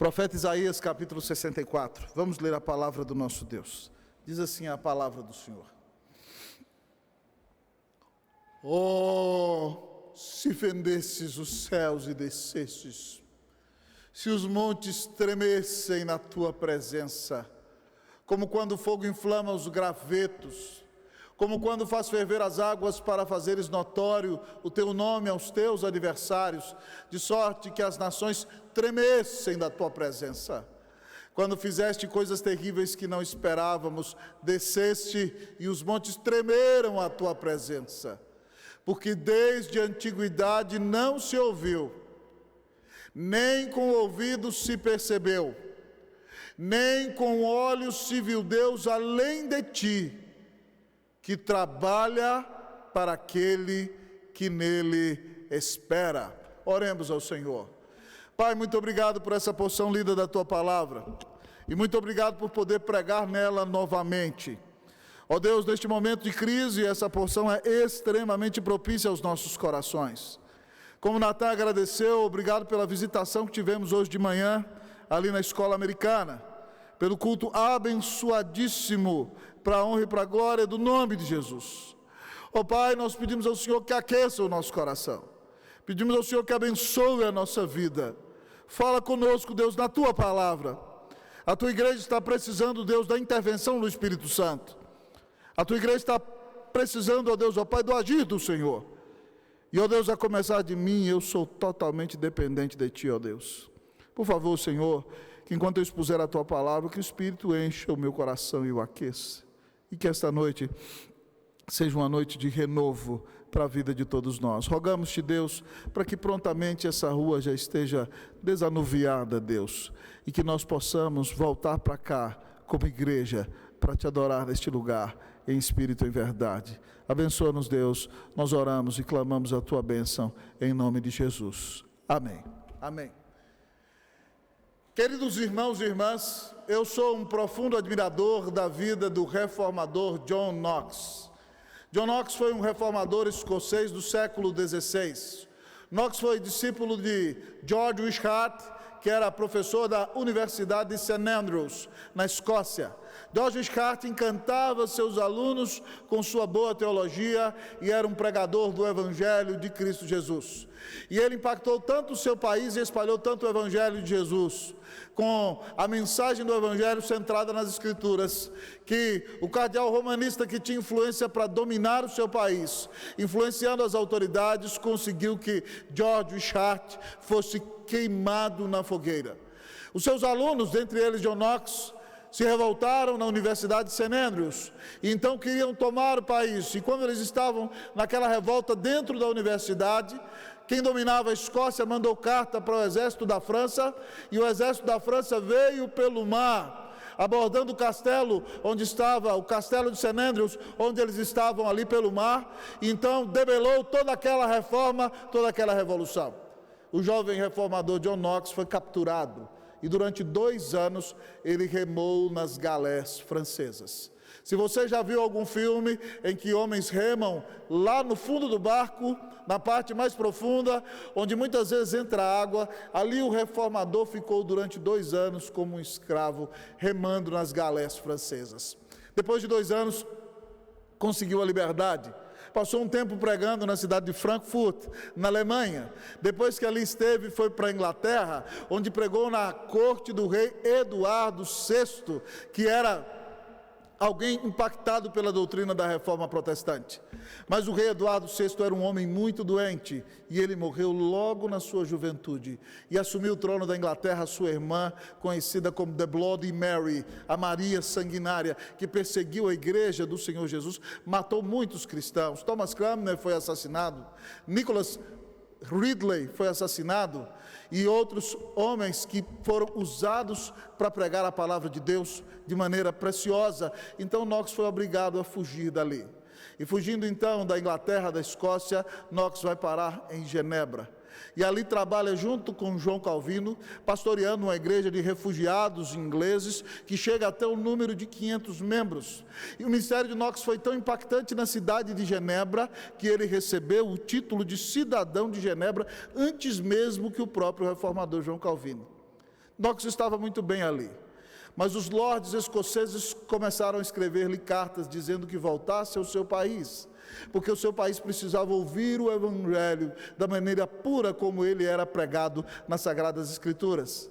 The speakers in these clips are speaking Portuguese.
Profeta Isaías, capítulo 64. Vamos ler a palavra do nosso Deus. Diz assim a palavra do Senhor. Oh, se fendesses os céus e descesses, se os montes tremessem na tua presença, como quando o fogo inflama os gravetos, como quando faz ferver as águas para fazeres notório o teu nome aos teus adversários, de sorte que as nações tremessem da tua presença. Quando fizeste coisas terríveis que não esperávamos, desceste e os montes tremeram à tua presença. Porque desde a antiguidade não se ouviu, nem com o ouvido se percebeu, nem com olhos se viu Deus além de ti, que trabalha para aquele que nele espera. Oremos ao Senhor. Pai, muito obrigado por essa porção lida da tua palavra, e muito obrigado por poder pregar nela novamente. Ó Deus, neste momento de crise, essa porção é extremamente propícia aos nossos corações. Como Natan agradeceu, obrigado pela visitação que tivemos hoje de manhã, ali na escola americana, pelo culto abençoadíssimo, para a honra e para a glória do nome de Jesus. Ó Pai, nós pedimos ao Senhor que aqueça o nosso coração, pedimos ao Senhor que abençoe a nossa vida. Fala conosco, Deus, na tua palavra. A tua igreja está precisando, Deus, da intervenção do Espírito Santo. A tua igreja está precisando, ó Deus, ó Pai, do agir do Senhor. E, ó Deus, a começar de mim, eu sou totalmente dependente de ti, ó Deus. Por favor, Senhor, que enquanto eu expuser a tua palavra, que o Espírito encha o meu coração e o aqueça. E que esta noite seja uma noite de renovo para a vida de todos nós. Rogamos-te, Deus, para que prontamente essa rua já esteja desanuviada, Deus, e que nós possamos voltar para cá como igreja para te adorar neste lugar, em espírito e em verdade. Abençoa-nos, Deus, nós oramos e clamamos a tua bênção em nome de Jesus. Amém. Amém. Queridos irmãos e irmãs, eu sou um profundo admirador da vida do reformador John Knox. John Knox foi um reformador escocês do século XVI. Knox foi discípulo de George Wishart, que era professor da Universidade de St. Andrews, na Escócia. George Wishart encantava seus alunos com sua boa teologia e era um pregador do Evangelho de Cristo Jesus. E ele impactou tanto o seu país e espalhou tanto o Evangelho de Jesus, com a mensagem do Evangelho centrada nas Escrituras, que o cardeal romanista, que tinha influência para dominar o seu país, influenciando as autoridades, conseguiu que George Wishart fosse queimado na fogueira. Os seus alunos, dentre eles John Knox, se revoltaram na Universidade de St. Andrews, e então queriam tomar o país. E quando eles estavam naquela revolta dentro da universidade, quem dominava a Escócia mandou carta para o exército da França, e o exército da França veio pelo mar, abordando o castelo onde estava, o castelo de St. Andrews, onde eles estavam ali pelo mar. E então debelou toda aquela reforma, toda aquela revolução. O jovem reformador John Knox foi capturado, e durante 2 anos ele remou nas galés francesas. Se você já viu algum filme em que homens remam lá no fundo do barco, na parte mais profunda, onde muitas vezes entra água, ali o reformador ficou durante 2 anos como um escravo, remando nas galés francesas. Depois de 2 anos, conseguiu a liberdade. Passou um tempo pregando na cidade de Frankfurt, na Alemanha. Depois que ali esteve, foi para a Inglaterra, onde pregou na corte do rei Eduardo VI, que era alguém impactado pela doutrina da reforma protestante. Mas o rei Eduardo VI era um homem muito doente, e ele morreu logo na sua juventude, e assumiu o trono da Inglaterra sua irmã, conhecida como The Bloody Mary, a Maria Sanguinária, que perseguiu a igreja do Senhor Jesus, matou muitos cristãos. Thomas Cranmer foi assassinado, Nicholas Ridley foi assassinado, e outros homens que foram usados para pregar a palavra de Deus de maneira preciosa. Então Knox foi obrigado a fugir dali. E fugindo então da Inglaterra, da Escócia, Knox vai parar em Genebra. E ali trabalha junto com João Calvino, pastoreando uma igreja de refugiados ingleses, que chega até o número de 500 membros. E o ministério de Knox foi tão impactante na cidade de Genebra, que ele recebeu o título de cidadão de Genebra, antes mesmo que o próprio reformador João Calvino. Knox estava muito bem ali, mas os lordes escoceses começaram a escrever-lhe cartas dizendo que voltasse ao seu país, porque o seu país precisava ouvir o Evangelho da maneira pura como ele era pregado nas Sagradas Escrituras.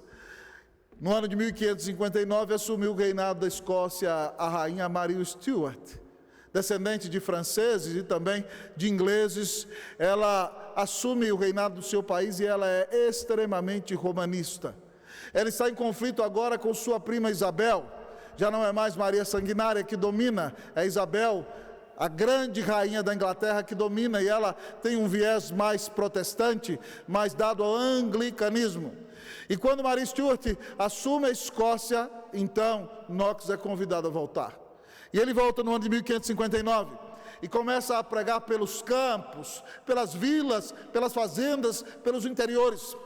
No ano de 1559, assumiu o reinado da Escócia a rainha Maria Stuart. Descendente de franceses e também de ingleses, ela assume o reinado do seu país e ela é extremamente romanista. Ela está em conflito agora com sua prima Isabel. Já não é mais Maria Sanguinária que domina, é Isabel, a grande rainha da Inglaterra, que domina, e ela tem um viés mais protestante, mais dado ao anglicanismo. E quando Maria Stuart assume a Escócia, então Knox é convidado a voltar. E ele volta no ano de 1559 e começa a pregar pelos campos, pelas vilas, pelas fazendas, pelos interiores.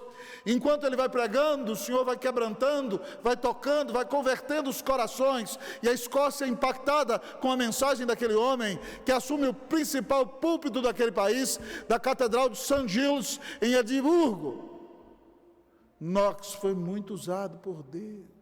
Enquanto ele vai pregando, o Senhor vai quebrantando, vai tocando, vai convertendo os corações, e a Escócia é impactada com a mensagem daquele homem, que assume o principal púlpito daquele país, da Catedral de St. Giles, em Edimburgo. Knox foi muito usado por Deus.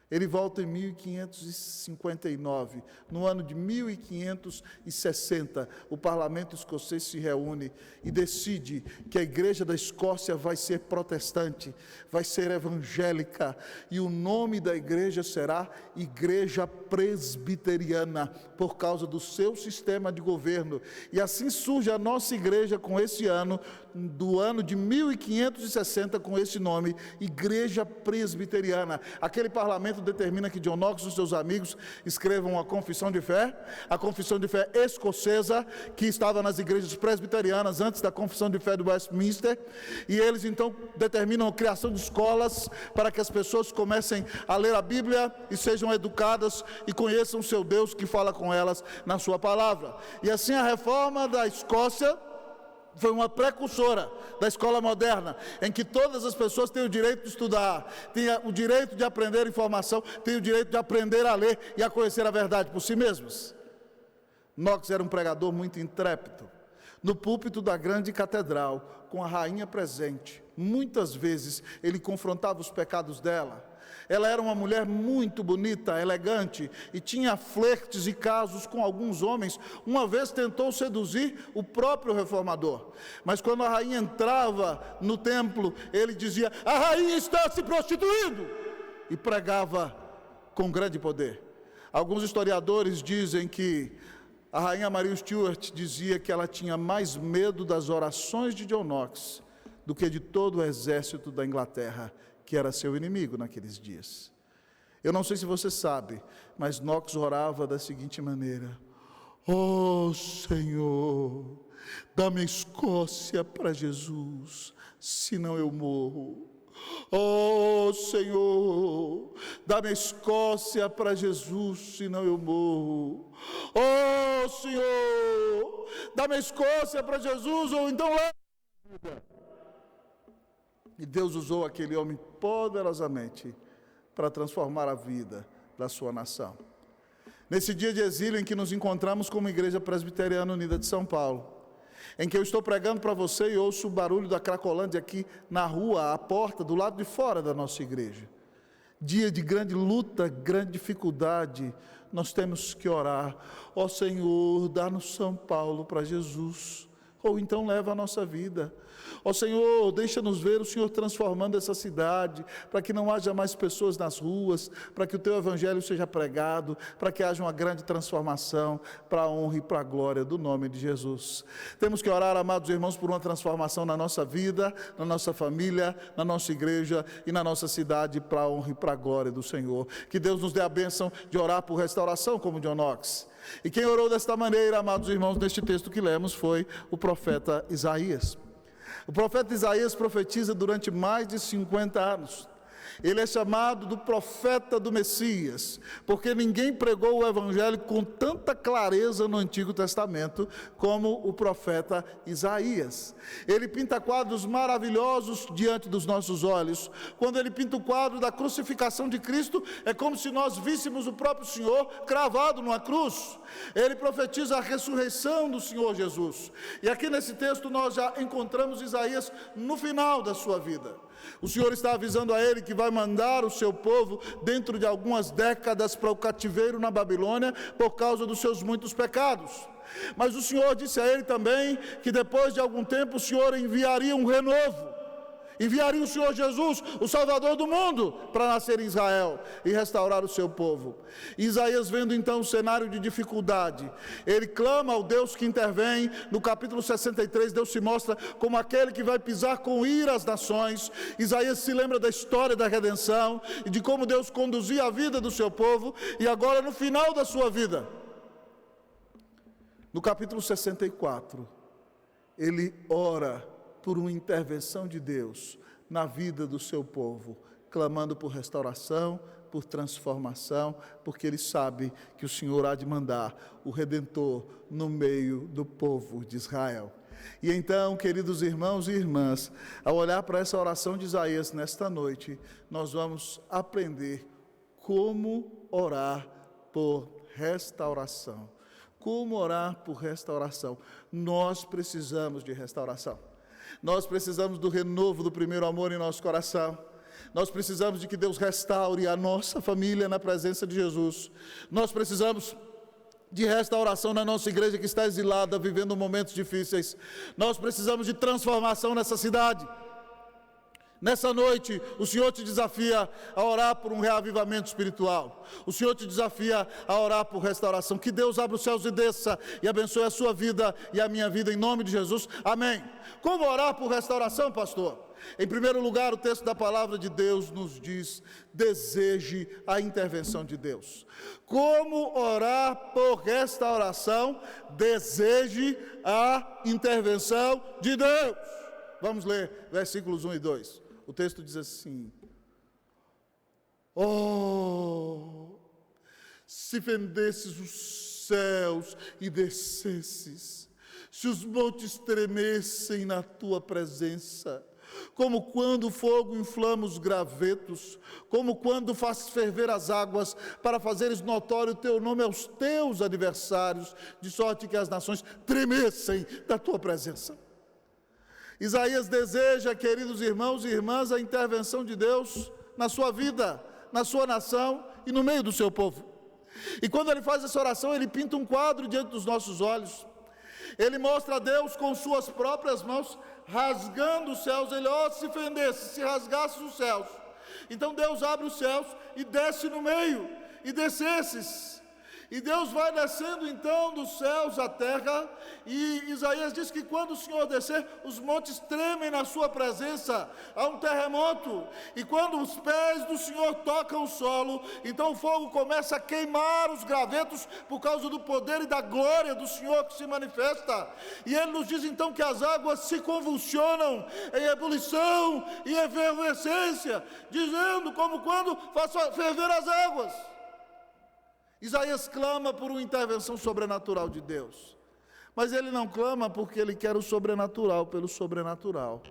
Ele volta em 1559. No ano de 1560, o parlamento escocês se reúne e decide que a igreja da Escócia vai ser protestante, vai ser evangélica, e o nome da igreja será Igreja Presbiteriana, por causa do seu sistema de governo. E assim surge a nossa igreja com esse ano, do ano de 1560, com esse nome, Igreja Presbiteriana. Aquele parlamento determina que John Knox e os seus amigos escrevam a confissão de fé escocesa, que estava nas igrejas presbiterianas antes da confissão de fé do Westminster, e eles então determinam a criação de escolas para que as pessoas comecem a ler a Bíblia e sejam educadas e conheçam o seu Deus, que fala com elas na sua palavra. E assim a reforma da Escócia foi uma precursora da escola moderna, em que todas as pessoas têm o direito de estudar, têm o direito de aprender informação, têm o direito de aprender a ler e a conhecer a verdade por si mesmos. Knox era um pregador muito intrépido. No púlpito da grande catedral, com a rainha presente, muitas vezes ele confrontava os pecados dela. Ela era uma mulher muito bonita, elegante, e tinha flertes e casos com alguns homens. Uma vez tentou seduzir o próprio reformador, mas quando a rainha entrava no templo, ele dizia: a rainha está se prostituindo, e pregava com grande poder. Alguns historiadores dizem que a rainha Maria Stuart dizia que ela tinha mais medo das orações de John Knox do que de todo o exército da Inglaterra, que era seu inimigo naqueles dias. Eu não sei se você sabe, mas Knox orava da seguinte maneira: ó Senhor, dá-me a Escócia para Jesus, senão eu morro. Ó Senhor, dá-me a Escócia para Jesus, senão eu morro. Ó Senhor, dá-me a Escócia para Jesus, ou então lá. E Deus usou aquele homem poderosamente para transformar a vida da sua nação. Nesse dia de exílio em que nos encontramos como Igreja Presbiteriana Unida de São Paulo, em que eu estou pregando para você e ouço o barulho da Cracolândia aqui na rua, à porta, do lado de fora da nossa igreja. Dia de grande luta, grande dificuldade, nós temos que orar: ó Senhor, dá-nos São Paulo para Jesus, ou então leva a nossa vida. Ó Senhor, deixa-nos ver o Senhor transformando essa cidade, para que não haja mais pessoas nas ruas, para que o Teu Evangelho seja pregado, para que haja uma grande transformação, para a honra e para a glória do nome de Jesus. Temos que orar, amados irmãos, por uma transformação na nossa vida, na nossa família, na nossa igreja e na nossa cidade, para a honra e para a glória do Senhor. Que Deus nos dê a bênção de orar por restauração, como John Knox. E quem orou desta maneira, amados irmãos, neste texto que lemos, foi o profeta Isaías. O profeta Isaías profetiza durante mais de 50 anos. Ele é chamado do profeta do Messias, porque ninguém pregou o Evangelho com tanta clareza no Antigo Testamento como o profeta Isaías. Ele pinta quadros maravilhosos diante dos nossos olhos. Quando ele pinta o quadro da crucificação de Cristo, é como se nós víssemos o próprio Senhor cravado numa cruz. Ele profetiza a ressurreição do Senhor Jesus. E aqui nesse texto nós já encontramos Isaías no final da sua vida. O Senhor está avisando a ele que vai mandar o seu povo dentro de algumas décadas para o cativeiro na Babilônia por causa dos seus muitos pecados. Mas o Senhor disse a ele também que depois de algum tempo o Senhor enviaria um renovo. Enviaria o Senhor Jesus, o Salvador do mundo, para nascer em Israel e restaurar o seu povo. Isaías, vendo então o cenário de dificuldade, ele clama ao Deus que intervém. No capítulo 63, Deus se mostra como aquele que vai pisar com ira as nações. Isaías se lembra da história da redenção e de como Deus conduzia a vida do seu povo. E agora, no final da sua vida, no capítulo 64, ele ora por uma intervenção de Deus na vida do seu povo, clamando por restauração, por transformação, porque ele sabe que o Senhor há de mandar o Redentor no meio do povo de Israel. E então, queridos irmãos e irmãs, ao olhar para essa oração de Isaías nesta noite, nós vamos aprender como orar por restauração. Como orar por restauração? Nós precisamos de restauração. Nós precisamos do renovo do primeiro amor em nosso coração. Nós precisamos de que Deus restaure a nossa família na presença de Jesus. Nós precisamos de restauração na nossa igreja que está exilada, vivendo momentos difíceis. Nós precisamos de transformação nessa cidade. Nessa noite, o Senhor te desafia a orar por um reavivamento espiritual. O Senhor te desafia a orar por restauração. Que Deus abra os céus e desça e abençoe a sua vida e a minha vida, em nome de Jesus. Amém. Como orar por restauração, pastor? Em primeiro lugar, o texto da palavra de Deus nos diz: deseje a intervenção de Deus. Como orar por restauração? Deseje a intervenção de Deus. Vamos ler versículos 1 e 2. O texto diz assim: oh, se fendesses os céus e descesses, se os montes tremessem na tua presença, como quando o fogo inflama os gravetos, como quando fazes ferver as águas, para fazeres notório o teu nome aos teus adversários, de sorte que as nações tremessem da tua presença. Isaías deseja, queridos irmãos e irmãs, a intervenção de Deus na sua vida, na sua nação e no meio do seu povo. E quando ele faz essa oração, ele pinta um quadro diante dos nossos olhos. Ele mostra a Deus com suas próprias mãos, rasgando os céus. Ele, se fendesse, se rasgasse os céus. Então Deus abre os céus e desce no meio, e descesses. E Deus vai descendo então dos céus à terra, e Isaías diz que quando o Senhor descer, os montes tremem na sua presença, há um terremoto, e quando os pés do Senhor tocam o solo, então o fogo começa a queimar os gravetos, por causa do poder e da glória do Senhor que se manifesta, e Ele nos diz então que as águas se convulsionam em ebulição e efervescência, dizendo como quando faço ferver as águas. Isaías clama por uma intervenção sobrenatural de Deus, mas ele não clama porque ele quer o sobrenatural pelo sobrenatural.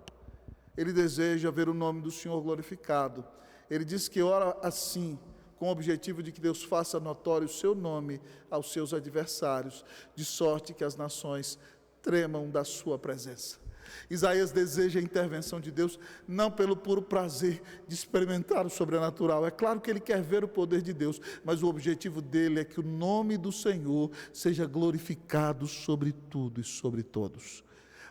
Ele deseja ver o nome do Senhor glorificado. Ele diz que ora assim, com o objetivo de que Deus faça notório o seu nome aos seus adversários, de sorte que as nações tremam da sua presença. Isaías deseja a intervenção de Deus, não pelo puro prazer de experimentar o sobrenatural. É claro que ele quer ver o poder de Deus, mas o objetivo dele é que o nome do Senhor seja glorificado sobre tudo e sobre todos,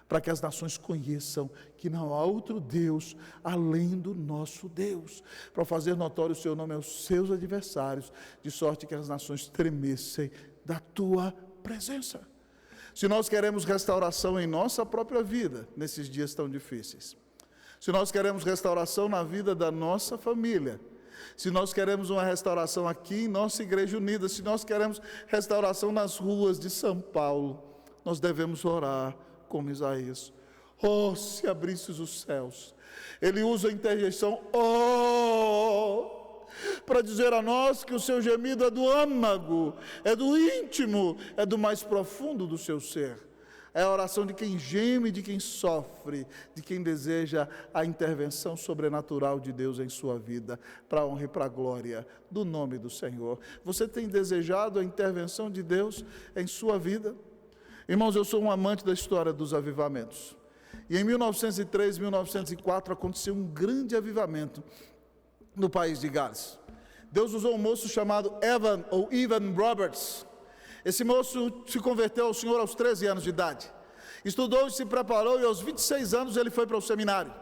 para que as nações conheçam que não há outro Deus além do nosso Deus, para fazer notório o seu nome aos seus adversários, de sorte que as nações tremessem da tua presença. Se nós queremos restauração em nossa própria vida, nesses dias tão difíceis, se nós queremos restauração na vida da nossa família, se nós queremos uma restauração aqui em nossa Igreja Unida, se nós queremos restauração nas ruas de São Paulo, nós devemos orar como Isaías. Oh, se abrisses os céus. Ele usa a interjeição, para dizer a nós que o seu gemido é do âmago, é do íntimo, é do mais profundo do seu ser. É a oração de quem geme, de quem sofre, de quem deseja a intervenção sobrenatural de Deus em sua vida, para a honra e para a glória do nome do Senhor. Você tem desejado a intervenção de Deus em sua vida? Irmãos, eu sou um amante da história dos avivamentos. E em 1903, 1904, aconteceu um grande avivamento no país de Gales. Deus usou um moço chamado Evan Roberts. Esse moço se converteu ao Senhor aos 13 anos de idade. Estudou e se preparou, e aos 26 anos ele foi para o seminário.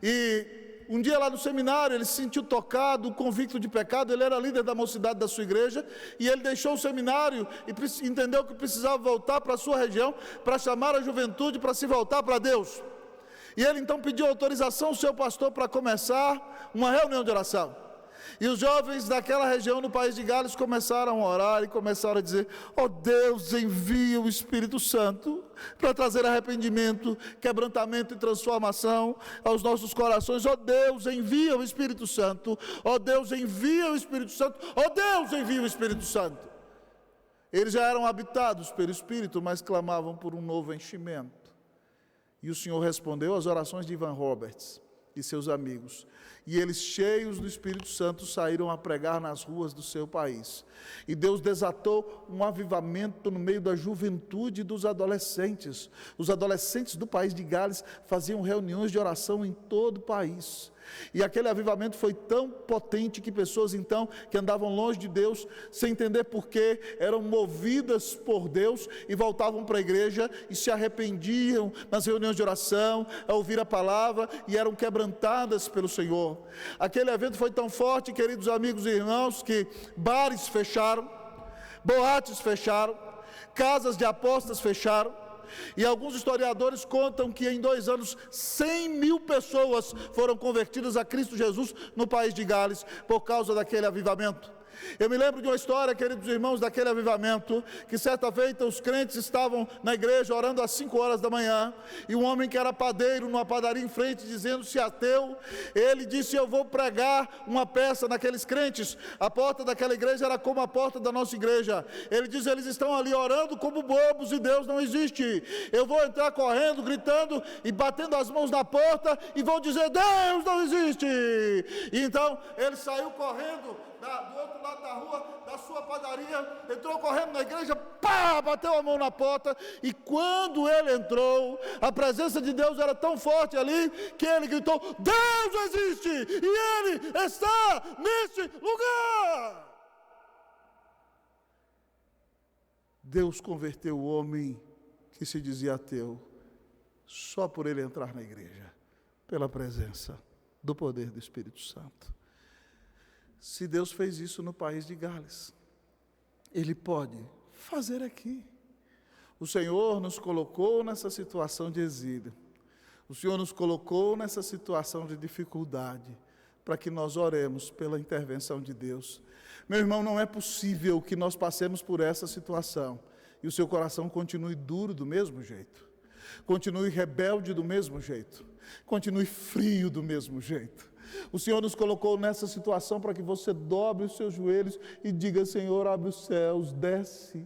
E um dia lá no seminário ele se sentiu tocado, convicto de pecado. Ele era líder da mocidade da sua igreja, e ele deixou o seminário e entendeu que precisava voltar para a sua região, para chamar a juventude para se voltar para Deus. E ele então pediu autorização ao seu pastor para começar uma reunião de oração. E os jovens daquela região no país de Gales começaram a orar e começaram a dizer: ó Deus, envia o Espírito Santo para trazer arrependimento, quebrantamento e transformação aos nossos corações. Ó Deus, envia o Espírito Santo. Ó Deus, envia o Espírito Santo. Ó Deus, envia o Espírito Santo. Eles já eram habitados pelo Espírito, mas clamavam por um novo enchimento. E o Senhor respondeu às orações de Evan Roberts e seus amigos. E eles, cheios do Espírito Santo, saíram a pregar nas ruas do seu país. E Deus desatou um avivamento no meio da juventude e dos adolescentes. Os adolescentes do país de Gales faziam reuniões de oração em todo o país. E aquele avivamento foi tão potente que pessoas então que andavam longe de Deus, sem entender porquê, eram movidas por Deus e voltavam para a igreja e se arrependiam nas reuniões de oração, a ouvir a palavra, e eram quebrantadas pelo Senhor. Aquele evento foi tão forte, queridos amigos e irmãos, que bares fecharam, boates fecharam, casas de apostas fecharam. E alguns historiadores contam que em 2 anos 100.000 pessoas foram convertidas a Cristo Jesus no país de Gales por causa daquele avivamento. Eu me lembro de uma história, queridos irmãos, daquele avivamento, que certa feita os crentes estavam na igreja orando às 5 horas da manhã, e um homem que era padeiro numa padaria em frente, dizendo-se ateu, ele disse: eu vou pregar uma peça naqueles crentes. A porta daquela igreja era como a porta da nossa igreja. Ele diz: eles estão ali orando como bobos e Deus não existe. Eu vou entrar correndo, gritando e batendo as mãos na porta e vou dizer: Deus não existe. E então ele saiu correndo do outro lado da rua, da sua padaria, entrou correndo na igreja, bateu a mão na porta, e quando ele entrou, a presença de Deus era tão forte ali, que ele gritou: Deus existe, e Ele está neste lugar. Deus converteu o homem que se dizia ateu, só por ele entrar na igreja, pela presença do poder do Espírito Santo. Se Deus fez isso no país de Gales, Ele pode fazer aqui. O Senhor nos colocou nessa situação de exílio. O Senhor nos colocou nessa situação de dificuldade, para que nós oremos pela intervenção de Deus. Meu irmão, não é possível que nós passemos por essa situação e o seu coração continue duro do mesmo jeito, continue rebelde do mesmo jeito, continue frio do mesmo jeito. O Senhor nos colocou nessa situação para que você dobre os seus joelhos e diga: Senhor, abre os céus, desce,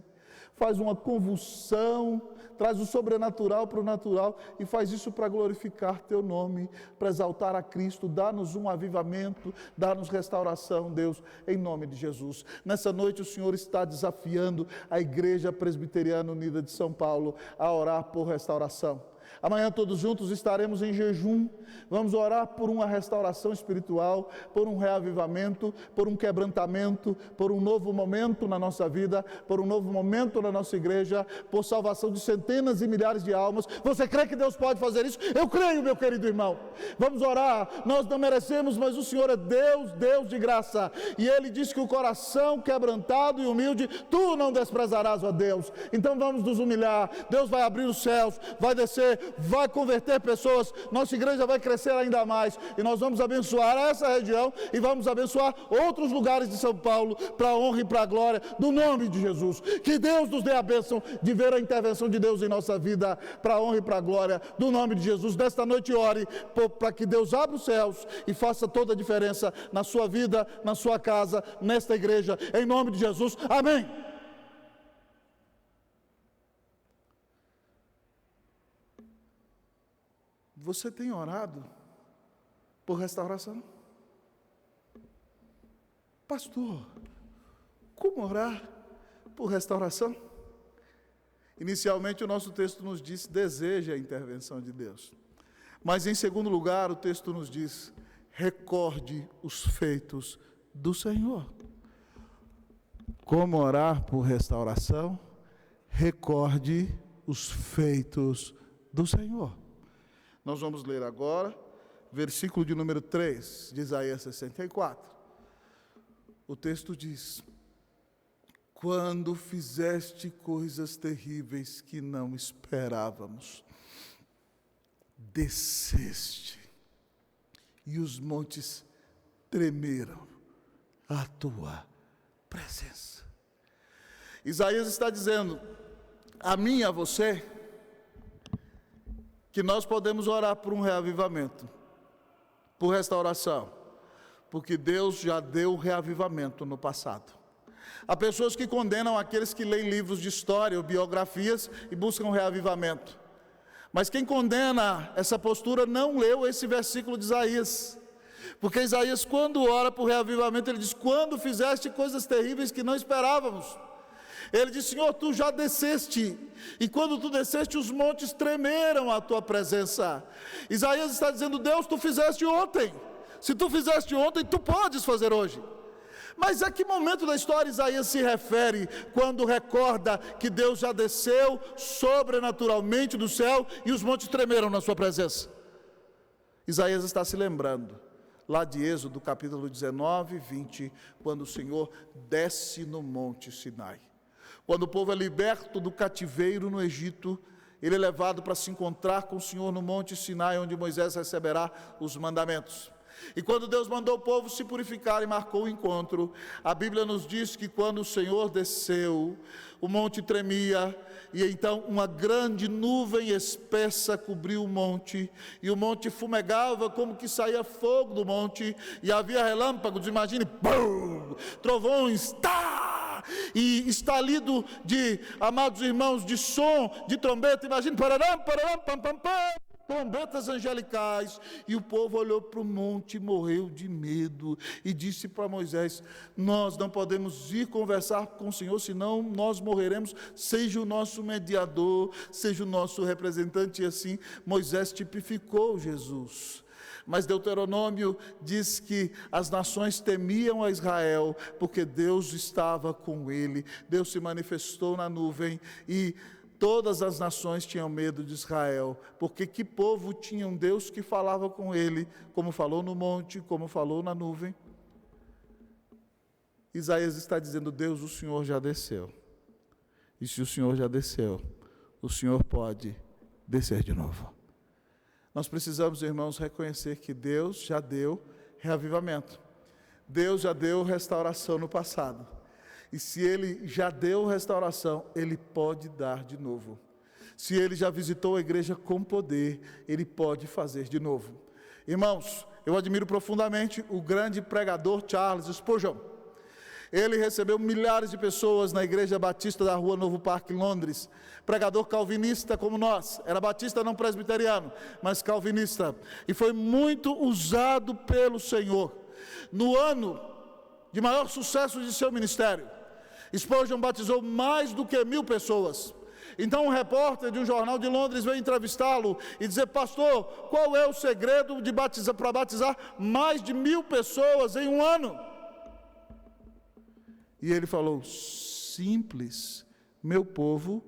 faz uma convulsão, traz o sobrenatural para o natural, e faz isso para glorificar Teu nome, para exaltar a Cristo. Dá-nos um avivamento, dá-nos restauração, Deus, em nome de Jesus. Nessa noite o Senhor está desafiando a Igreja Presbiteriana Unida de São Paulo a orar por restauração. Amanhã todos juntos estaremos em jejum. Vamos orar por uma restauração espiritual, por um reavivamento, por um quebrantamento, por um novo momento na nossa vida, por um novo momento na nossa igreja, por salvação de centenas e milhares de almas. Você crê que Deus pode fazer isso? Eu creio, meu querido irmão. Vamos orar. Nós não merecemos, mas o Senhor é Deus, Deus de graça. E Ele diz que o coração quebrantado e humilde, Tu não desprezarás, ó Deus. Então vamos nos humilhar. Deus vai abrir os céus, vai descer, vai converter pessoas, nossa igreja vai crescer ainda mais, e nós vamos abençoar essa região, e vamos abençoar outros lugares de São Paulo, para a honra e para a glória do nome de Jesus. Que Deus nos dê a bênção de ver a intervenção de Deus em nossa vida, para a honra e para a glória do nome de Jesus. Nesta noite ore para que Deus abra os céus e faça toda a diferença na sua vida, na sua casa, nesta igreja, em nome de Jesus, amém. Você tem orado por restauração? Pastor, como orar por restauração? Inicialmente o nosso texto nos diz: deseja a intervenção de Deus. Mas em segundo lugar, o texto nos diz: recorde os feitos do Senhor. Como orar por restauração? Recorde os feitos do Senhor. Nós vamos ler agora, versículo de número 3, de Isaías 64. O texto diz: quando fizeste coisas terríveis que não esperávamos, desceste, e os montes tremeram à tua presença. Isaías está dizendo a mim e a você que nós podemos orar por um reavivamento, por restauração, porque Deus já deu reavivamento no passado. Há pessoas que condenam aqueles que leem livros de história ou biografias e buscam reavivamento. Mas quem condena essa postura não leu esse versículo de Isaías. Porque Isaías, quando ora por reavivamento, ele diz: quando fizeste coisas terríveis que não esperávamos. Ele diz: Senhor, tu já desceste, e quando tu desceste, os montes tremeram à tua presença. Isaías está dizendo: Deus, tu fizeste ontem. Se tu fizeste ontem, tu podes fazer hoje. Mas a que momento da história Isaías se refere quando recorda que Deus já desceu sobrenaturalmente do céu e os montes tremeram na sua presença? Isaías está se lembrando lá de Êxodo capítulo 19, 20, quando o Senhor desce no monte Sinai. Quando o povo é liberto do cativeiro no Egito, ele é levado para se encontrar com o Senhor no monte Sinai, onde Moisés receberá os mandamentos. E quando Deus mandou o povo se purificar e marcou o encontro, a Bíblia nos diz que quando o Senhor desceu, o monte tremia, e então uma grande nuvem espessa cobriu o monte, e o monte fumegava como que saía fogo do monte, e havia relâmpagos, imagine, bum, trovões, tá, e estalido de, amados irmãos, de som, de trombeta, imagine, pararam, pararam, pam, pam, pam, trombetas angelicais, e o povo olhou para o monte e morreu de medo, e disse para Moisés: nós não podemos ir conversar com o Senhor, senão nós morreremos. Seja o nosso mediador, seja o nosso representante. E assim Moisés tipificou Jesus. Mas Deuteronômio diz que as nações temiam a Israel, porque Deus estava com ele. Deus se manifestou na nuvem, e todas as nações tinham medo de Israel, porque que povo tinha um Deus que falava com ele, como falou no monte, como falou na nuvem? Isaías está dizendo: Deus, o Senhor já desceu, e se o Senhor já desceu, o Senhor pode descer de novo. Nós precisamos, irmãos, reconhecer que Deus já deu reavivamento, Deus já deu restauração no passado. E se Ele já deu restauração, Ele pode dar de novo. Se Ele já visitou a igreja com poder, Ele pode fazer de novo. Irmãos, eu admiro profundamente o grande pregador Charles Spurgeon. Ele recebeu milhares de pessoas na igreja batista da Rua Novo Parque, em Londres. Pregador calvinista como nós, era batista não presbiteriano, mas calvinista. E foi muito usado pelo Senhor. No ano de maior sucesso de seu ministério, Spurgeon batizou mais do que 1.000 pessoas. Então um repórter de um jornal de Londres veio entrevistá-lo e dizer: pastor, qual é o segredo de para batizar mais de 1.000 pessoas em um ano? E ele falou: simples, meu povo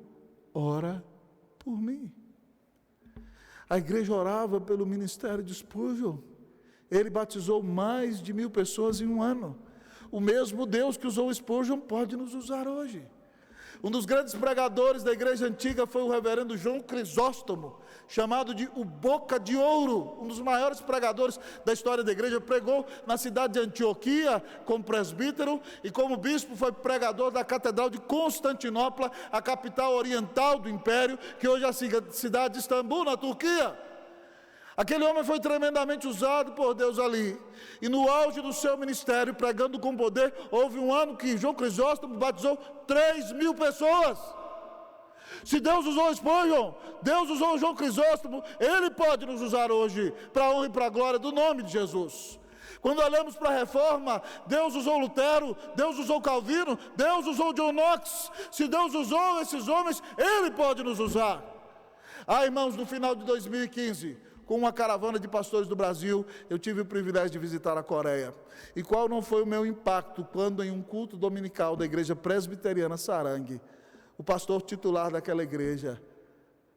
ora por mim. A igreja orava pelo ministério de Spurgeon. Ele batizou mais de 1.000 pessoas em um ano. O mesmo Deus que usou Spurgeon pode nos usar hoje. Um dos grandes pregadores da igreja antiga foi o reverendo João Crisóstomo, chamado de o Boca de Ouro, um dos maiores pregadores da história da igreja. Pregou na cidade de Antioquia como presbítero, e como bispo foi pregador da Catedral de Constantinopla, a capital oriental do império, que hoje é a cidade de Istambul, na Turquia. Aquele homem foi tremendamente usado por Deus ali. E no auge do seu ministério, pregando com poder, houve um ano que João Crisóstomo batizou 3.000 pessoas. Se Deus usou Spurgeon, Deus usou João Crisóstomo, Ele pode nos usar hoje, para a honra e para a glória do nome de Jesus. Quando olhamos para a reforma, Deus usou Lutero, Deus usou Calvino, Deus usou John Knox. Se Deus usou esses homens, Ele pode nos usar. Irmãos, no final de 2015... com uma caravana de pastores do Brasil, eu tive o privilégio de visitar a Coreia. E qual não foi o meu impacto quando, em um culto dominical da igreja presbiteriana Sarang, o pastor titular daquela igreja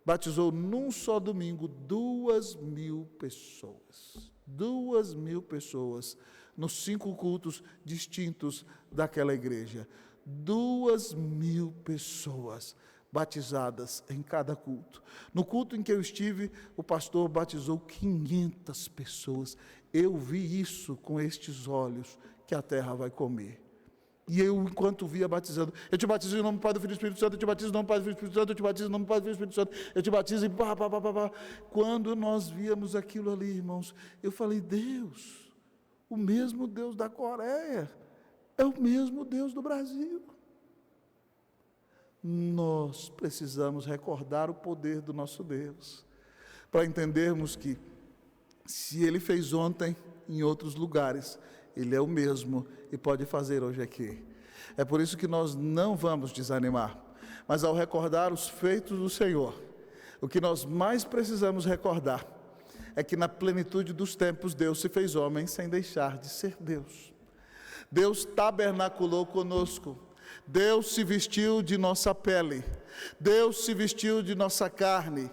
batizou num só domingo 2.000 pessoas. 2.000 pessoas nos 5 cultos distintos daquela igreja. 2.000 pessoas batizadas em cada culto. No culto em que eu estive, o pastor batizou 500 pessoas. Eu vi isso com estes olhos que a terra vai comer. E eu, enquanto via batizando, eu te batizo em nome do Pai, do Filho e do Espírito Santo, eu te batizo em nome do Pai, do Filho e do Espírito Santo, eu te batizo em nome do Pai, do Filho e do Espírito Santo, eu te batizo e Quando nós víamos aquilo ali, irmãos, eu falei, Deus, o mesmo Deus da Coreia, é o mesmo Deus do Brasil. Nós precisamos recordar o poder do nosso Deus, para entendermos que, se Ele fez ontem em outros lugares, Ele é o mesmo e pode fazer hoje aqui. É por isso que nós não vamos desanimar, mas ao recordar os feitos do Senhor, o que nós mais precisamos recordar é que na plenitude dos tempos Deus se fez homem sem deixar de ser Deus. Deus tabernaculou conosco. Deus se vestiu de nossa pele, Deus se vestiu de nossa carne,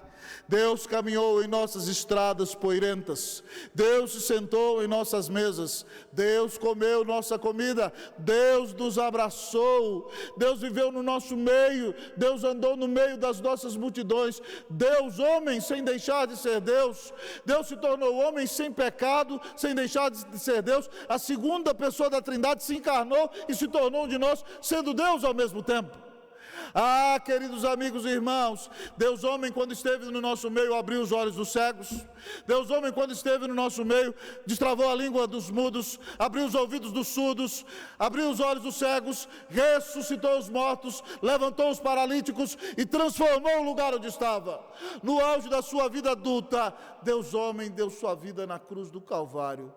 Deus caminhou em nossas estradas poeirentas, Deus se sentou em nossas mesas, Deus comeu nossa comida, Deus nos abraçou, Deus viveu no nosso meio, Deus andou no meio das nossas multidões, Deus homem sem deixar de ser Deus, Deus se tornou homem sem pecado, sem deixar de ser Deus, a segunda pessoa da Trindade se encarnou e se tornou um de nós, sendo Deus ao mesmo tempo. Ah, queridos amigos e irmãos, Deus homem quando esteve no nosso meio abriu os olhos dos cegos, Deus homem quando esteve no nosso meio destravou a língua dos mudos, abriu os ouvidos dos surdos, abriu os olhos dos cegos, ressuscitou os mortos, levantou os paralíticos e transformou o lugar onde estava. No auge da sua vida adulta, Deus homem deu sua vida na cruz do Calvário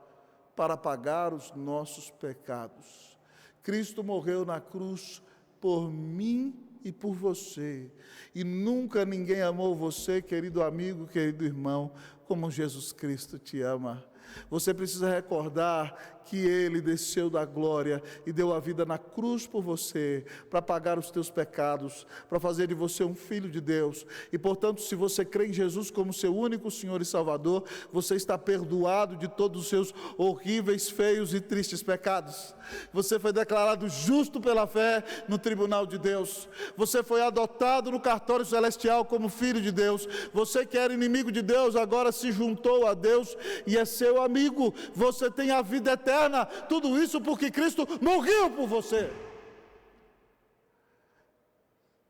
para pagar os nossos pecados. Cristo morreu na cruz por mim e por você, e nunca ninguém amou você, querido amigo, querido irmão, como Jesus Cristo te ama. Você precisa recordar que Ele desceu da glória e deu a vida na cruz por você, para pagar os teus pecados, para fazer de você um filho de Deus. E portanto, se você crê em Jesus como seu único Senhor e Salvador, você está perdoado de todos os seus horríveis, feios e tristes pecados. Você foi declarado justo pela fé no tribunal de Deus. Você foi adotado no cartório celestial como filho de Deus. Você que era inimigo de Deus, agora se juntou a Deus e é seu amigo. Você tem a vida eterna. Tudo isso porque Cristo morreu por você.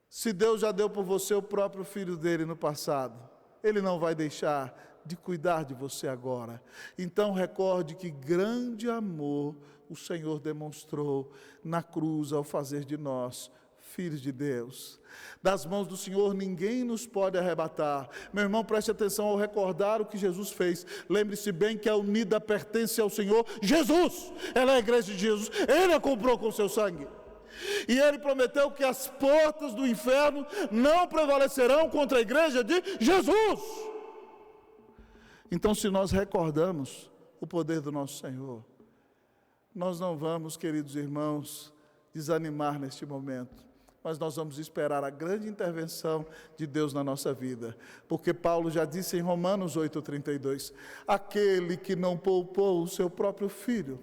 Se Deus já deu por você o próprio filho dele no passado, Ele não vai deixar de cuidar de você agora. Então recorde que grande amor o Senhor demonstrou na cruz ao fazer de nós filhos de Deus. Das mãos do Senhor ninguém nos pode arrebatar. Meu irmão, preste atenção ao recordar o que Jesus fez. Lembre-se bem que a unida pertence ao Senhor Jesus. Ela é a igreja de Jesus. Ele a comprou com seu sangue. E Ele prometeu que as portas do inferno não prevalecerão contra a igreja de Jesus. Então, se nós recordamos o poder do nosso Senhor, nós não vamos, queridos irmãos, desanimar neste momento, mas nós vamos esperar a grande intervenção de Deus na nossa vida, porque Paulo já disse em Romanos 8,32, aquele que não poupou o seu próprio filho,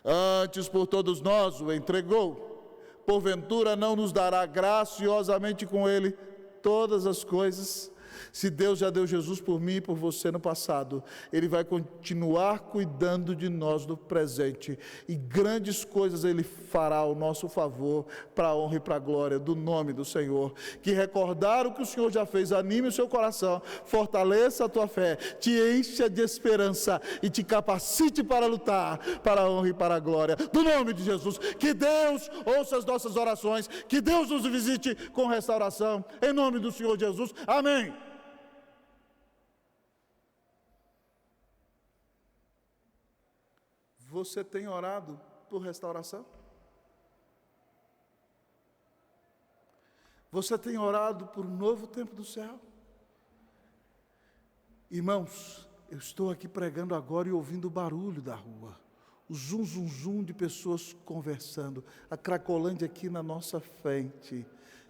antes por todos nós o entregou, porventura não nos dará graciosamente com ele todas as coisas? Se Deus já deu Jesus por mim e por você no passado, Ele vai continuar cuidando de nós no presente, e grandes coisas Ele fará ao nosso favor, para a honra e para a glória do nome do Senhor. Que recordar o que o Senhor já fez anime o seu coração, fortaleça a tua fé, te encha de esperança e te capacite para lutar, para a honra e para a glória do nome de Jesus. Que Deus ouça as nossas orações, que Deus nos visite com restauração, em nome do Senhor Jesus, amém. Você tem orado por restauração? Você tem orado por um novo tempo do céu? Irmãos, eu estou aqui pregando agora e ouvindo o barulho da rua, o zum, zum, zum de pessoas conversando, a Cracolândia aqui na nossa frente.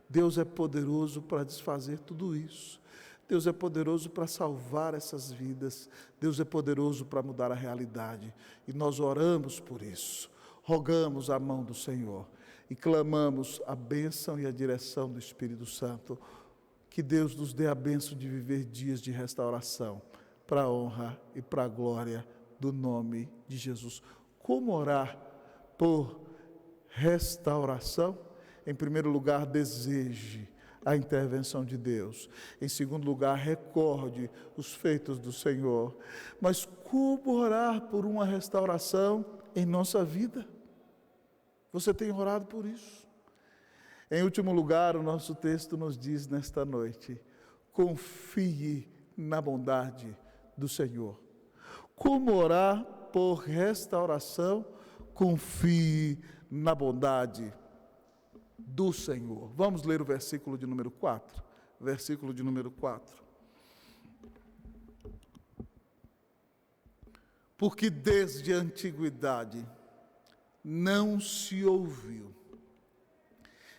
Deus é poderoso para desfazer tudo isso. Deus é poderoso para salvar essas vidas. Deus é poderoso para mudar a realidade. E nós oramos por isso. Rogamos a mão do Senhor e clamamos a bênção e a direção do Espírito Santo. Que Deus nos dê a bênção de viver dias de restauração, para a honra e para a glória do nome de Jesus. Como orar por restauração? Em primeiro lugar, deseje a intervenção de Deus. Em segundo lugar, recorde os feitos do Senhor. Mas como orar por uma restauração em nossa vida? Você tem orado por isso? Em último lugar, o nosso texto nos diz nesta noite: confie na bondade do Senhor. Como orar por restauração? Confie na bondade do Senhor. Vamos ler o versículo de número 4. Versículo de número 4. Porque desde a antiguidade não se ouviu,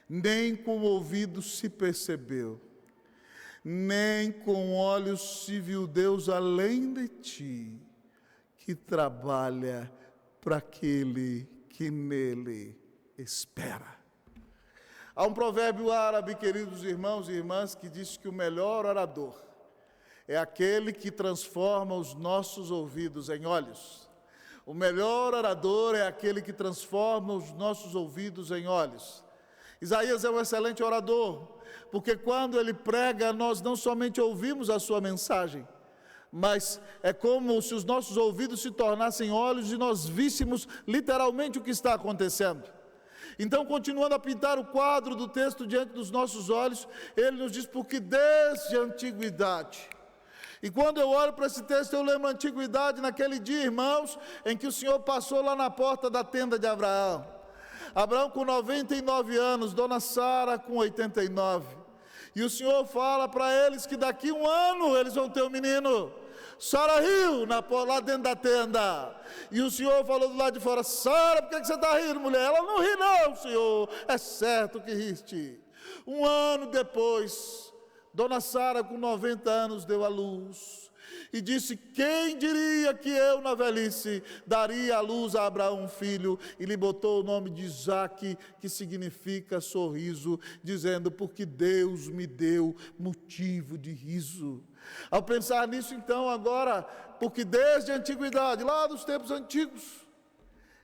nem com o ouvido se percebeu, nem com olhos se viu Deus além de ti, que trabalha para aquele que nele espera. Há um provérbio árabe, queridos irmãos e irmãs, que diz que o melhor orador é aquele que transforma os nossos ouvidos em olhos. O melhor orador é aquele que transforma os nossos ouvidos em olhos. Isaías é um excelente orador, porque quando ele prega, nós não somente ouvimos a sua mensagem, mas é como se os nossos ouvidos se tornassem olhos e nós víssemos literalmente o que está acontecendo. Então, continuando a pintar o quadro do texto diante dos nossos olhos, ele nos diz: porque desde a antiguidade. E quando eu olho para esse texto, eu lembro a antiguidade, naquele dia, irmãos, em que o Senhor passou lá na porta da tenda de Abraão. Abraão com 99 anos, dona Sara com 89. E o Senhor fala para eles que daqui um ano eles vão ter um menino. Sara riu lá dentro da tenda. E o Senhor falou do lado de fora: Sara, por que você está rindo, mulher? Ela: não ri não, Senhor. É certo que riste. Um ano depois, dona Sara com 90 anos deu à luz. E disse: quem diria que eu na velhice daria à luz a Abraão um filho? E lhe botou o nome de Isaque, que significa sorriso, dizendo: porque Deus me deu motivo de riso. Ao pensar nisso, então, agora, porque desde a antiguidade, lá dos tempos antigos,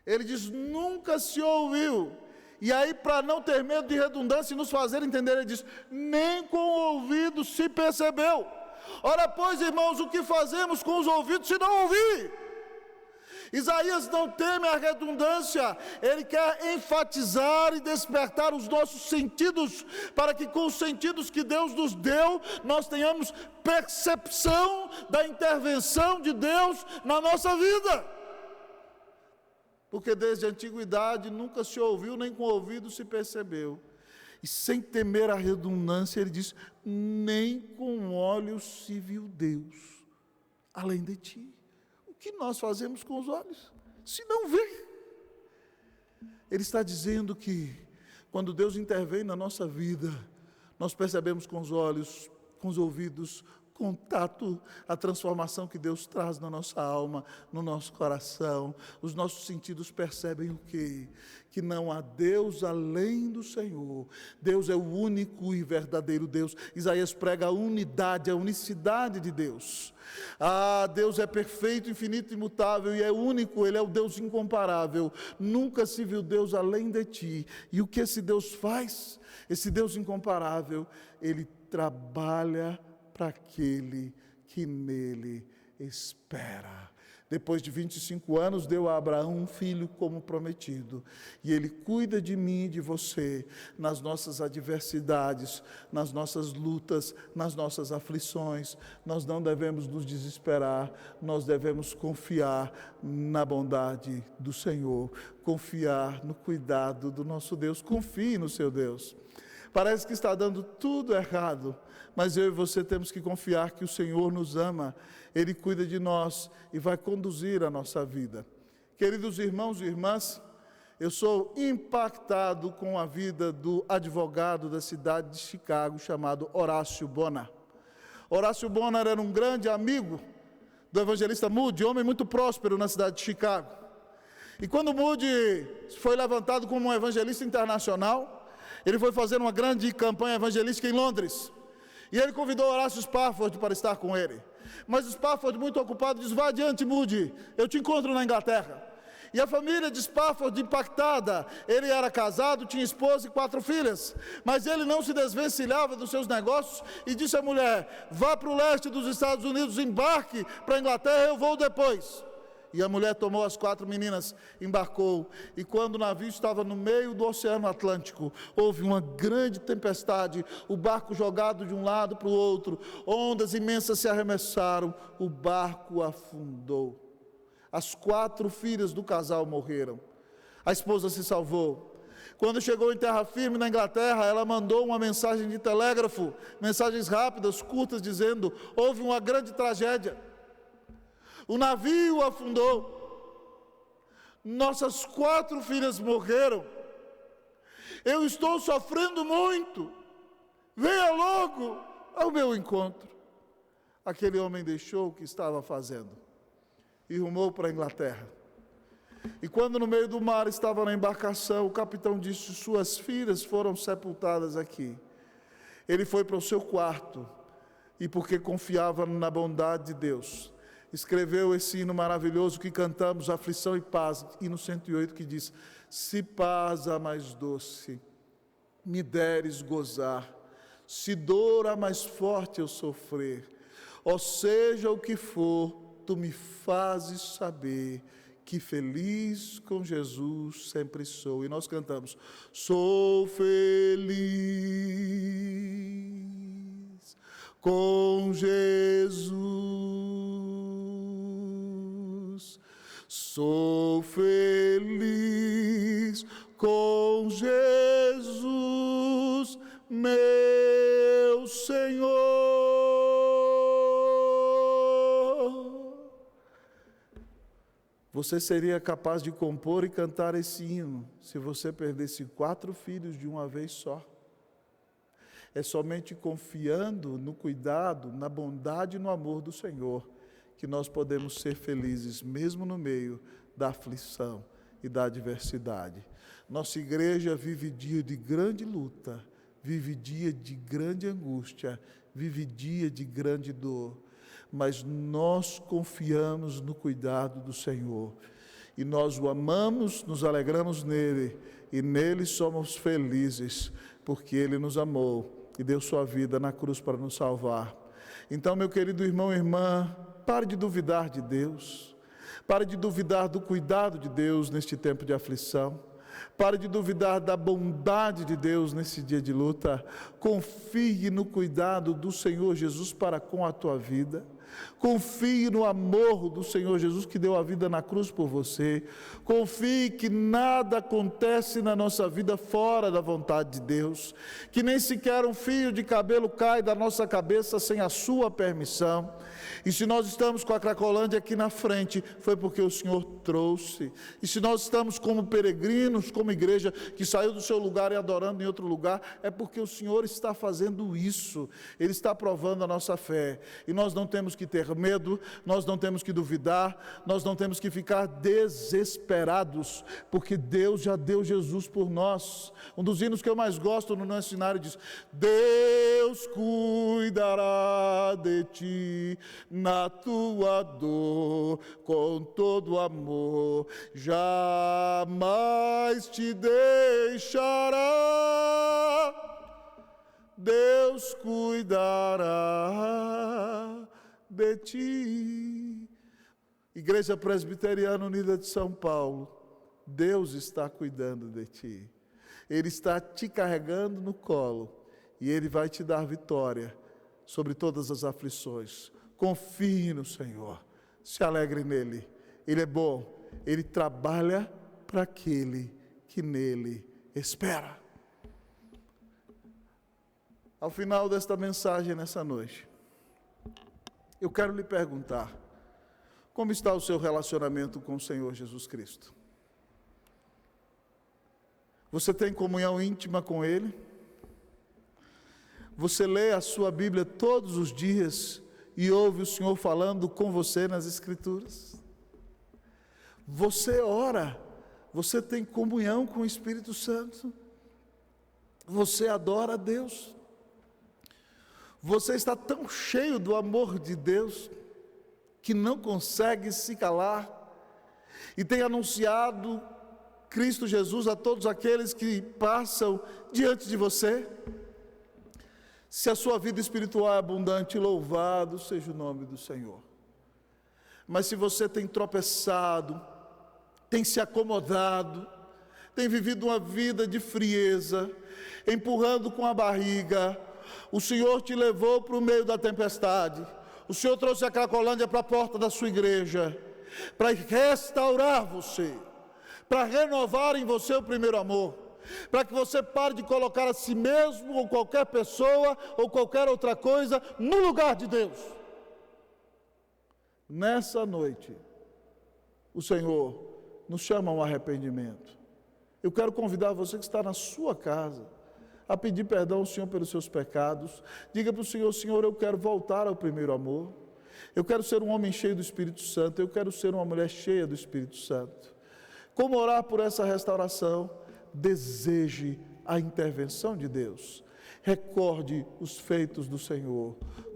ele diz: nunca se ouviu. E aí, para não ter medo de redundância e nos fazer entender, ele diz: nem com o ouvido se percebeu. Ora, pois, irmãos, o que fazemos com os ouvidos se não ouvir? Isaías não teme a redundância, ele quer enfatizar e despertar os nossos sentidos, para que com os sentidos que Deus nos deu, nós tenhamos percepção da intervenção de Deus na nossa vida. Porque desde a antiguidade nunca se ouviu, nem com o ouvido se percebeu. E sem temer a redundância, ele diz: nem com olhos se viu Deus além de ti. O que nós fazemos com os olhos se não vê? Ele está dizendo que quando Deus intervém na nossa vida, nós percebemos com os olhos, com os ouvidos, contato, a transformação que Deus traz na nossa alma, no nosso coração. Os nossos sentidos percebem o quê? Que não há Deus além do Senhor. Deus é o único e verdadeiro Deus. Isaías prega a unidade, a unicidade de Deus. Deus é perfeito, infinito, imutável e é único, Ele é o Deus incomparável. Nunca se viu Deus além de ti. E o que esse Deus faz? Esse Deus incomparável, Ele trabalha para aquele que nele espera. Depois de 25 anos, deu a Abraão um filho como prometido. E Ele cuida de mim e de você nas nossas adversidades, nas nossas lutas, nas nossas aflições. Nós não devemos nos desesperar, nós devemos confiar na bondade do Senhor, confiar no cuidado do nosso Deus. Confie no seu Deus. Parece que está dando tudo errado, mas eu e você temos que confiar que o Senhor nos ama, Ele cuida de nós e vai conduzir a nossa vida. Queridos irmãos e irmãs, eu sou impactado com a vida do advogado da cidade de Chicago, chamado Horácio Bonar. Horácio Bonar era um grande amigo do evangelista Moody, homem muito próspero na cidade de Chicago. E quando Moody foi levantado como um evangelista internacional, ele foi fazer uma grande campanha evangelística em Londres. E ele convidou Horácio Spafford para estar com ele. Mas Spafford, muito ocupado, disse: vá adiante, Moody, eu te encontro na Inglaterra. E a família de Spafford, impactada, ele era casado, tinha esposa e 4 filhas, mas ele não se desvencilhava dos seus negócios e disse à mulher: vá para o leste dos Estados Unidos, embarque para a Inglaterra, eu vou depois. E a mulher tomou as 4 meninas, embarcou, e quando o navio estava no meio do Oceano Atlântico, houve uma grande tempestade, o barco jogado de um lado para o outro, ondas imensas se arremessaram, o barco afundou. As 4 filhas do casal morreram. A esposa se salvou. Quando chegou em terra firme na Inglaterra, ela mandou uma mensagem de telégrafo, mensagens rápidas, curtas, dizendo: houve uma grande tragédia. O navio afundou. Nossas 4 filhas morreram. Eu estou sofrendo muito. Venha logo ao meu encontro. Aquele homem deixou o que estava fazendo e rumou para a Inglaterra. E quando no meio do mar estava na embarcação, o capitão disse: suas filhas foram sepultadas aqui. Ele foi para o seu quarto e, porque confiava na bondade de Deus, escreveu esse hino maravilhoso que cantamos, Aflição e Paz, hino 108, que diz: se paz a mais doce me deres gozar, se dor a mais forte eu sofrer, ou seja o que for, tu me fazes saber que feliz com Jesus sempre sou. E nós cantamos: sou feliz com Jesus, sou feliz com Jesus, meu Senhor. Você seria capaz de compor e cantar esse hino se você perdesse 4 filhos de uma vez só? É somente confiando no cuidado, na bondade e no amor do Senhor que nós podemos ser felizes, mesmo no meio da aflição e da adversidade. Nossa igreja vive dia de grande luta, vive dia de grande angústia, vive dia de grande dor, mas nós confiamos no cuidado do Senhor, e nós o amamos, nos alegramos nele, e nele somos felizes, porque ele nos amou e deu sua vida na cruz para nos salvar. Então, meu querido irmão e irmã, pare de duvidar de Deus, pare de duvidar do cuidado de Deus neste tempo de aflição, pare de duvidar da bondade de Deus nesse dia de luta. Confie no cuidado do Senhor Jesus para com a tua vida. Confie no amor do Senhor Jesus que deu a vida na cruz por você. Confie que nada acontece na nossa vida fora da vontade de Deus, que nem sequer um fio de cabelo cai da nossa cabeça sem a sua permissão. E se nós estamos com a Cracolândia aqui na frente, foi porque o Senhor trouxe. E se nós estamos como peregrinos, como igreja que saiu do seu lugar e adorando em outro lugar, é porque o Senhor está fazendo isso. Ele está provando a nossa fé. E nós não temos que ter medo, nós não temos que duvidar, nós não temos que ficar desesperados, porque Deus já deu Jesus por nós. Um dos hinos que eu mais gosto no nosso cenário diz: Deus cuidará de ti na tua dor, com todo amor, jamais te deixará, Deus cuidará de ti. Igreja Presbiteriana Unida de São Paulo, Deus está cuidando de ti, Ele está te carregando no colo, e Ele vai te dar vitória sobre todas as aflições. Confie no Senhor, se alegre nele, Ele é bom, Ele trabalha para aquele que nele espera. Ao final desta mensagem nessa noite, eu quero lhe perguntar: como está o seu relacionamento com o Senhor Jesus Cristo? Você tem comunhão íntima com Ele? Você lê a sua Bíblia todos os dias e ouve o Senhor falando com você nas Escrituras? Você ora? Você tem comunhão com o Espírito Santo? Você adora a Deus? Você está tão cheio do amor de Deus que não consegue se calar e tem anunciado Cristo Jesus a todos aqueles que passam diante de você? Se a sua vida espiritual é abundante, louvado seja o nome do Senhor. Mas se você tem tropeçado, tem se acomodado, tem vivido uma vida de frieza, empurrando com a barriga, o Senhor te levou para o meio da tempestade, o Senhor trouxe a Cracolândia para a porta da sua igreja, para restaurar você, para renovar em você o primeiro amor, para que você pare de colocar a si mesmo, ou qualquer pessoa, ou qualquer outra coisa, no lugar de Deus. Nessa noite, o Senhor nos chama ao arrependimento. Eu quero convidar você que está na sua casa, a pedir perdão ao Senhor pelos seus pecados. Diga para o Senhor: Senhor, eu quero voltar ao primeiro amor, eu quero ser um homem cheio do Espírito Santo, eu quero ser uma mulher cheia do Espírito Santo. Como orar por essa restauração? Deseje a intervenção de Deus, recorde os feitos do Senhor,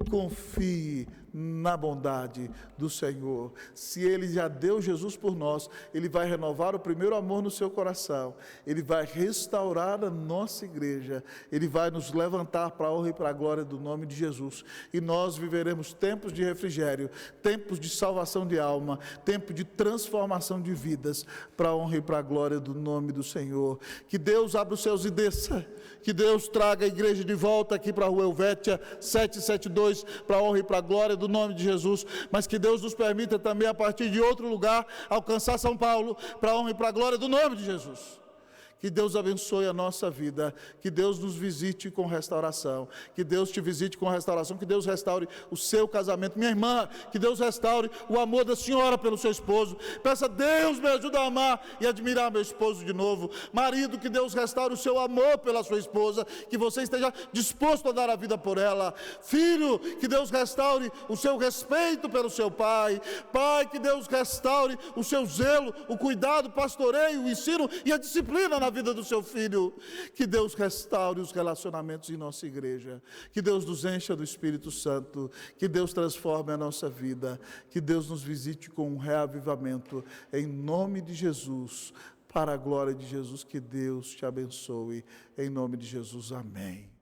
confie na bondade do Senhor. Se Ele já deu Jesus por nós, Ele vai renovar o primeiro amor no seu coração, Ele vai restaurar a nossa igreja, Ele vai nos levantar para a honra e para a glória do nome de Jesus, e nós viveremos tempos de refrigério, tempos de salvação de alma, tempo de transformação de vidas, para a honra e para a glória do nome do Senhor. Que Deus abra os céus e desça, que Deus traga a igreja de volta aqui para a Rua Helvétia 772, para a honra e para a glória do nome de Jesus, mas que Deus nos permita também, a partir de outro lugar, alcançar São Paulo, para a honra e para a glória do nome de Jesus. Que Deus abençoe a nossa vida, que Deus nos visite com restauração, que Deus te visite com restauração, que Deus restaure o seu casamento. Minha irmã, que Deus restaure o amor da senhora pelo seu esposo. Peça: Deus, me ajuda a amar e admirar meu esposo de novo. Marido, que Deus restaure o seu amor pela sua esposa, que você esteja disposto a dar a vida por ela. Filho, que Deus restaure o seu respeito pelo seu pai. Pai, que Deus restaure o seu zelo, o cuidado, o pastoreio, o ensino e a disciplina na vida do seu filho. Que Deus restaure os relacionamentos em nossa igreja, que Deus nos encha do Espírito Santo, que Deus transforme a nossa vida, que Deus nos visite com um reavivamento, em nome de Jesus, para a glória de Jesus. Que Deus te abençoe, em nome de Jesus, amém.